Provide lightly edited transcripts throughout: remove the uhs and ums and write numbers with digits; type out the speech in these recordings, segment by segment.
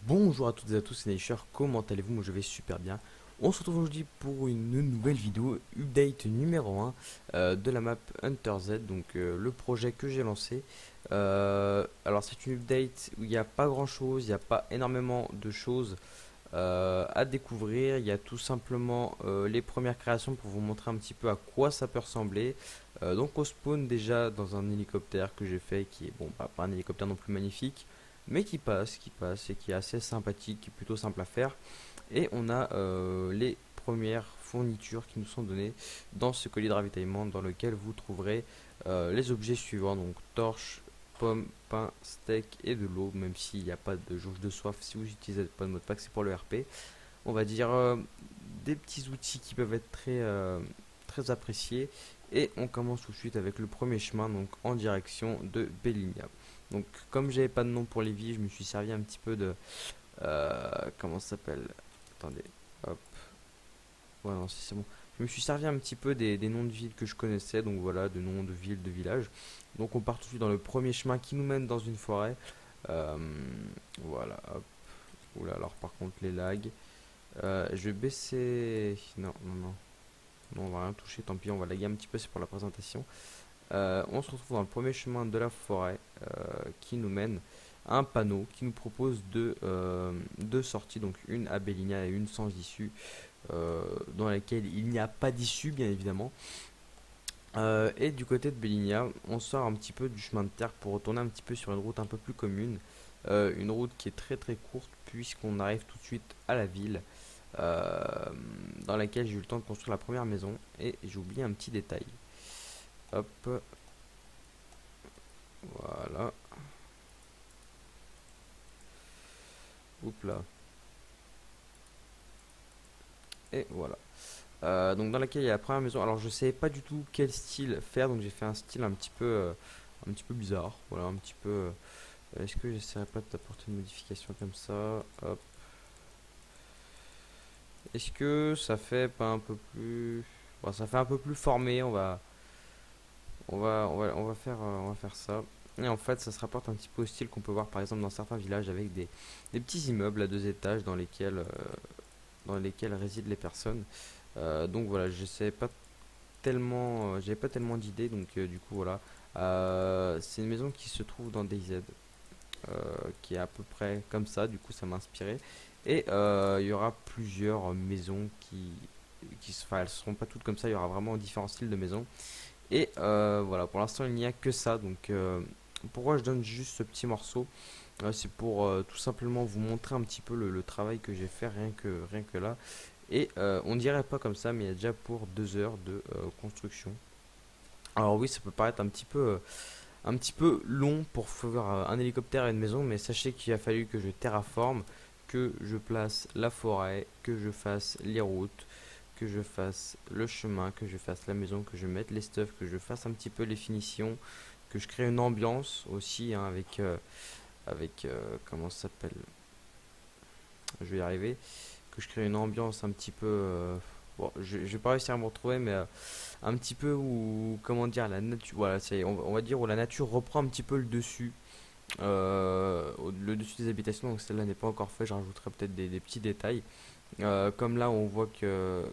Bonjour à toutes et à tous, c'est Naisher, comment allez-vous? Moi je vais super bien. On se retrouve aujourd'hui pour une nouvelle vidéo, update numéro 1 de la map Hunter Z, donc le projet que j'ai lancé. Alors c'est une update où il n'y a pas grand chose, il n'y a pas énormément de choses à découvrir. Il y a tout simplement les premières créations pour vous montrer un petit peu à quoi ça peut ressembler. Donc on spawn déjà dans un hélicoptère que j'ai fait, qui est bon, pas un hélicoptère non plus magnifique, mais qui passe et qui est assez sympathique, qui est plutôt simple à faire. Et on a les premières fournitures qui nous sont données dans ce colis de ravitaillement dans lequel vous trouverez les objets suivants, donc torche, pommes, pain, steak et de l'eau, même s'il n'y a pas de jauge de soif si vous utilisez pas de mot de pack, c'est pour le RP. On va dire des petits outils qui peuvent être très appréciés. Et on commence tout de suite avec le premier chemin, donc en direction de Bellinia. Donc comme j'avais pas de nom pour les vies, je me suis servi un petit peu de... comment ça s'appelle? Attendez, hop, ouais non si c'est bon. Je me suis servi un petit peu des noms de villes que je connaissais, donc voilà, de noms de villes, de villages. Donc on part tout de suite dans le premier chemin qui nous mène dans une forêt. Euh, voilà, hop. Oula, alors par contre les lags. Je vais baisser... Non, non, non. Non, on va rien toucher, tant pis, on va laguer un petit peu, c'est pour la présentation. On se retrouve dans le premier chemin de la forêt qui nous mène à un panneau qui nous propose deux sorties, donc une à Bellinia et une sans issue, dans laquelle il n'y a pas d'issue bien évidemment. Et du côté de Bellinia, on sort un petit peu du chemin de terre pour retourner un petit peu sur une route un peu plus commune. Une route qui est très très courte puisqu'on arrive tout de suite à la ville euh, dans laquelle j'ai eu le temps de construire la première maison. Et j'ai oublié un petit détail. Hop, voilà. Oups là. Et voilà. Donc dans laquelle il y a la première maison. Alors je savais pas du tout quel style faire, donc j'ai fait un style un petit peu bizarre. Voilà, un petit peu. Est-ce que j'essaierai pas d'apporter une modification comme ça? Hop. Est-ce que ça fait pas un peu plus... Bon, ça fait un peu plus formé. On va faire ça. Et en fait, ça se rapporte un petit peu au style qu'on peut voir par exemple dans certains villages avec des petits immeubles à deux étages dans lesquels résident les personnes. Donc voilà, je savais pas tellement, j'avais pas tellement d'idées, donc du coup voilà. C'est une maison qui se trouve dans DayZ, qui est à peu près comme ça, du coup ça m'a inspiré. Et il y aura plusieurs maisons enfin elles seront pas toutes comme ça, il y aura vraiment différents styles de maisons. Et voilà, pour l'instant il n'y a que ça, donc pourquoi je donne juste ce petit morceau? C'est pour tout simplement vous montrer un petit peu le travail que j'ai fait rien que là. Et on dirait pas comme ça, mais il y a déjà pour 2 heures de construction. Alors oui, ça peut paraître un petit peu long pour faire un hélicoptère et une maison, mais sachez qu'il a fallu que je terraforme, que je place la forêt, que je fasse les routes, que je fasse le chemin, que je fasse la maison, que je mette les stuffs, que je fasse un petit peu les finitions, que je crée une ambiance aussi hein, comment ça s'appelle? Je vais y arriver. Que je crée une ambiance un petit peu. Bon, je vais pas réussir à me retrouver, mais un petit peu où, comment dire, la nature, voilà, on va dire où la nature reprend un petit peu le dessus, le dessus des habitations. Donc celle-là n'est pas encore fait. Je rajouterai peut-être des petits détails. Comme là, on voit que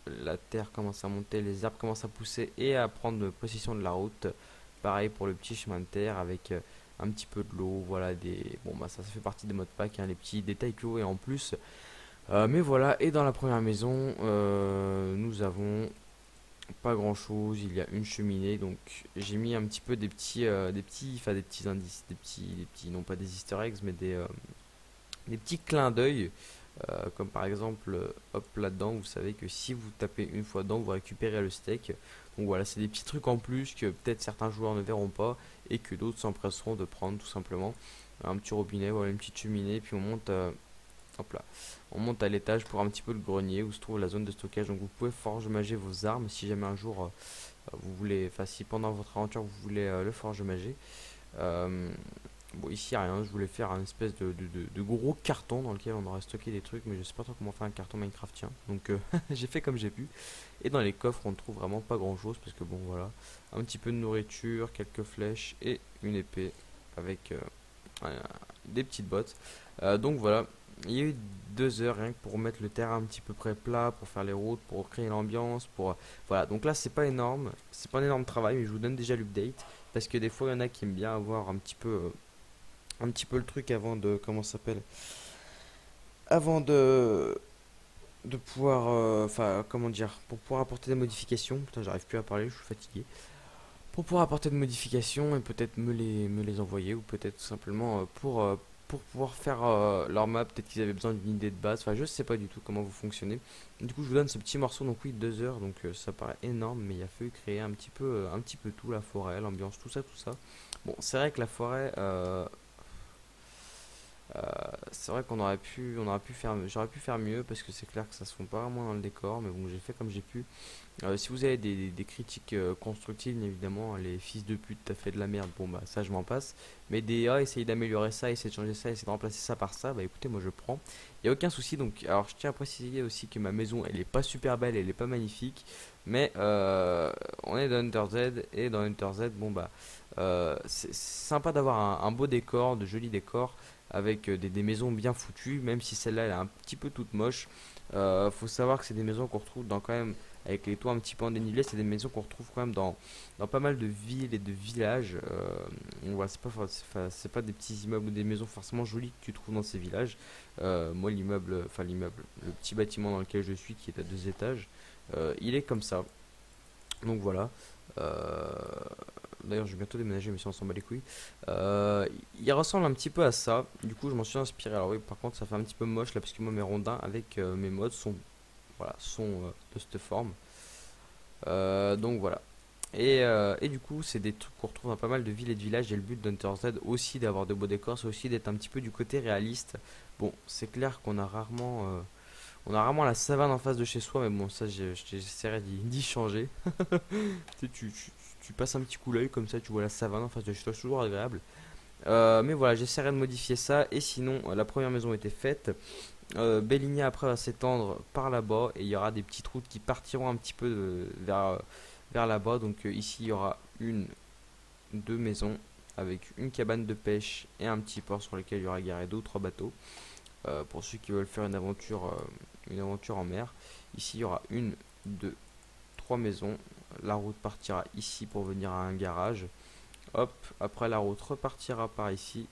la terre commence à monter, les arbres commencent à pousser et à prendre possession de la route. Pareil pour le petit chemin de terre avec un petit peu de l'eau, voilà bon bah ça fait partie des modes pack, hein, les petits détails que vous voyez en plus. Mais voilà, et dans la première maison, nous avons pas grand chose. Il y a une cheminée, donc j'ai mis un petit peu enfin des petits indices, non pas des Easter eggs, mais des petits clins d'œil. Comme par exemple, hop là-dedans, vous savez que si vous tapez une fois dedans, vous récupérez le steak. Donc voilà, c'est des petits trucs en plus que peut-être certains joueurs ne verront pas et que d'autres s'empresseront de prendre tout simplement. Un petit robinet, voilà, une petite cheminée, puis on monte. Hop là. On monte à l'étage pour un petit peu le grenier où se trouve la zone de stockage. Donc vous pouvez forge mager vos armes si jamais un jour vous voulez, enfin si pendant votre aventure vous voulez le forge mager. Euh, bon ici rien, je voulais faire un espèce de gros carton dans lequel on aurait stocké des trucs, mais je sais pas trop comment faire un carton Minecraftien. Donc j'ai fait comme j'ai pu. Et dans les coffres on ne trouve vraiment pas grand chose parce que bon voilà, un petit peu de nourriture, quelques flèches et une épée avec des petites bottes. Donc voilà, il y a eu 2 heures rien que pour mettre le terrain un petit peu près plat, pour faire les routes, pour créer l'ambiance, pour voilà. Donc là c'est pas énorme, c'est pas un énorme travail, mais je vous donne déjà l'update parce que des fois il y en a qui aiment bien avoir un petit peu le truc avant de comment ça s'appelle, avant de pouvoir, enfin comment dire, pour pouvoir apporter des modifications. Putain, j'arrive plus à parler, je suis fatigué. Pour pouvoir apporter des modifications et peut-être me les envoyer ou peut-être tout simplement pour pouvoir faire leur map, peut-être qu'ils avaient besoin d'une idée de base, enfin je sais pas du tout comment vous fonctionnez. Du coup je vous donne ce petit morceau, donc oui 2 heures, donc ça paraît énorme mais il a fallu créer un petit peu tout, la forêt, l'ambiance, tout ça, tout ça. Bon c'est vrai que la forêt, euh, c'est vrai on aurait pu faire, j'aurais pu faire mieux parce que c'est clair que ça se fond pas vraiment dans le décor, mais bon j'ai fait comme j'ai pu. Si vous avez des critiques constructives, bien évidemment, les fils de pute, t'as fait de la merde, bon bah ça je m'en passe. Mais des essayez d'améliorer ça, essayez de changer ça, essayez de remplacer ça par ça, bah écoutez, moi je prends. Il n'y a aucun souci, donc alors je tiens à préciser aussi que ma maison elle est pas super belle, elle est pas magnifique, mais on est dans Hunter Z et dans Hunter Z, bon bah c'est sympa d'avoir un beau décor, de jolis décors avec des maisons bien foutues, même si celle-là elle est un petit peu toute moche. Faut savoir que c'est des maisons qu'on retrouve dans quand même avec les toits un petit peu en dénivelé, c'est des maisons qu'on retrouve quand même dans pas mal de villes et de villages. On voit, c'est pas des petits immeubles ou des maisons forcément jolies que tu trouves dans ces villages. Moi, l'immeuble, le petit bâtiment dans lequel je suis, qui est à 2 étages, il est comme ça. Donc voilà. Euh, D'ailleurs, je vais bientôt déménager, mais si on s'en bat les couilles. Euh, il ressemble un petit peu à ça. Du coup, je m'en suis inspiré. Alors oui, par contre, ça fait un petit peu moche là, parce que moi, mes rondins avec mes mods sont, voilà, sont de cette forme. Donc voilà. Et du coup, c'est des trucs qu'on retrouve dans pas mal de villes et de villages. Et le but d'Hunter Z aussi d'avoir de beaux décors, c'est aussi d'être un petit peu du côté réaliste. Bon, c'est clair qu'on a on a rarement la savane en face de chez soi, mais bon, ça, j'essaierai d'y changer. Tu passes un petit coup l'œil comme ça, tu vois la savane en face de chez toi, c'est toujours agréable. Mais voilà, j'essaierai de modifier ça. Et sinon, la première maison était faite. Bellinia après va s'étendre par là-bas et il y aura des petites routes qui partiront un petit peu vers là-bas. Donc ici il y aura deux maisons avec une cabane de pêche et un petit port sur lequel il y aura garé 2 ou 3 bateaux. Pour ceux qui veulent faire une aventure en mer. Ici il y aura 1, 2, 3 maisons. La route partira ici pour venir à un garage. Hop, après la route repartira par ici.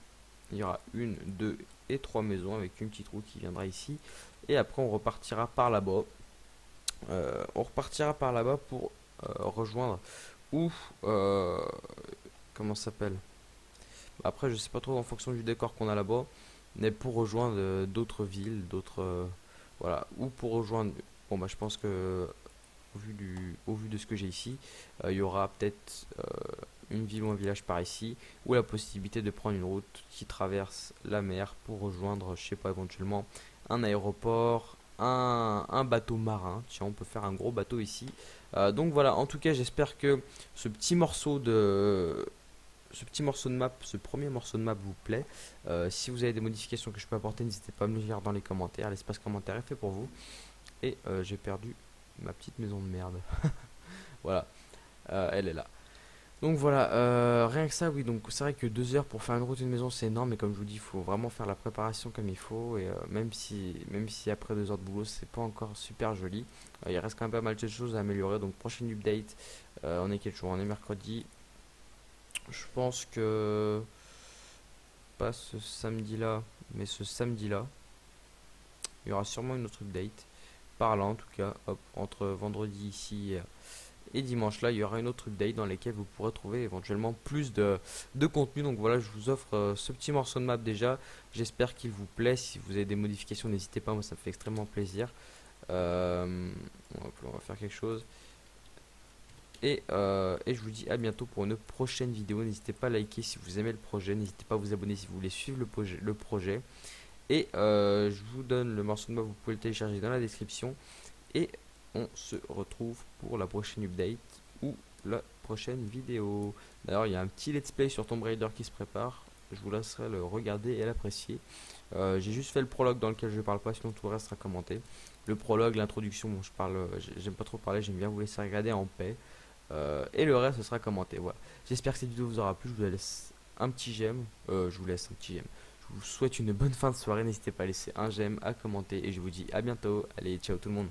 Il y aura 1, 2 et 3 maisons avec une petite route qui viendra ici. Et après, on repartira par là-bas. On repartira par là-bas pour rejoindre ou comment ça s'appelle. Après, je sais pas trop en fonction du décor qu'on a là-bas, mais pour rejoindre d'autres villes, d'autres voilà, ou pour rejoindre. Bon, bah, je pense que au vu de ce que j'ai ici, il y aura peut-être une ville ou un village par ici, ou la possibilité de prendre une route qui traverse la mer pour rejoindre, je sais pas, éventuellement un aéroport, un bateau marin. Tiens, on peut faire un gros bateau ici. Donc voilà, en tout cas, j'espère que ce petit morceau de ce petit morceau de map, ce premier morceau de map vous plaît. Si vous avez des modifications que je peux apporter, n'hésitez pas à me le dire dans les commentaires. L'espace commentaire est fait pour vous. Et j'ai perdu ma petite maison de merde. Voilà, elle est là. Donc voilà, rien que ça, oui. Donc c'est vrai que 2 heures pour faire une route, une maison, c'est énorme. Mais comme je vous dis, il faut vraiment faire la préparation comme il faut. Et même si après 2 heures de boulot, c'est pas encore super joli, il reste quand même pas mal de choses à améliorer. Donc prochaine update, on est quel jour? On est mercredi. Je pense que pas ce samedi-là, mais ce samedi-là, il y aura sûrement une autre update. Par là en tout cas, hop, entre vendredi ici et dimanche là, il y aura une autre update dans laquelle vous pourrez trouver éventuellement plus de contenu. Donc voilà, je vous offre ce petit morceau de map déjà. J'espère qu'il vous plaît. Si vous avez des modifications, n'hésitez pas, moi ça me fait extrêmement plaisir. On va faire quelque chose. Et je vous dis à bientôt pour une prochaine vidéo. N'hésitez pas à liker si vous aimez le projet. N'hésitez pas à vous abonner si vous voulez suivre le projet. Et je vous donne le morceau de map, vous pouvez le télécharger dans la description. Et on se retrouve pour la prochaine update ou la prochaine vidéo. D'ailleurs, il y a un petit let's play sur Tomb Raider qui se prépare. Je vous laisserai le regarder et l'apprécier. J'ai juste fait le prologue dans lequel je parle pas, sinon tout le reste sera commenté. Le prologue, l'introduction, bon, j'aime pas trop parler, j'aime bien vous laisser regarder en paix. Et le reste, ce sera commenté. Voilà. J'espère que cette vidéo vous aura plu. Je vous laisse un petit j'aime. Je vous laisse un petit j'aime. Je vous souhaite une bonne fin de soirée, n'hésitez pas à laisser un j'aime, à commenter et je vous dis à bientôt. Allez, ciao tout le monde.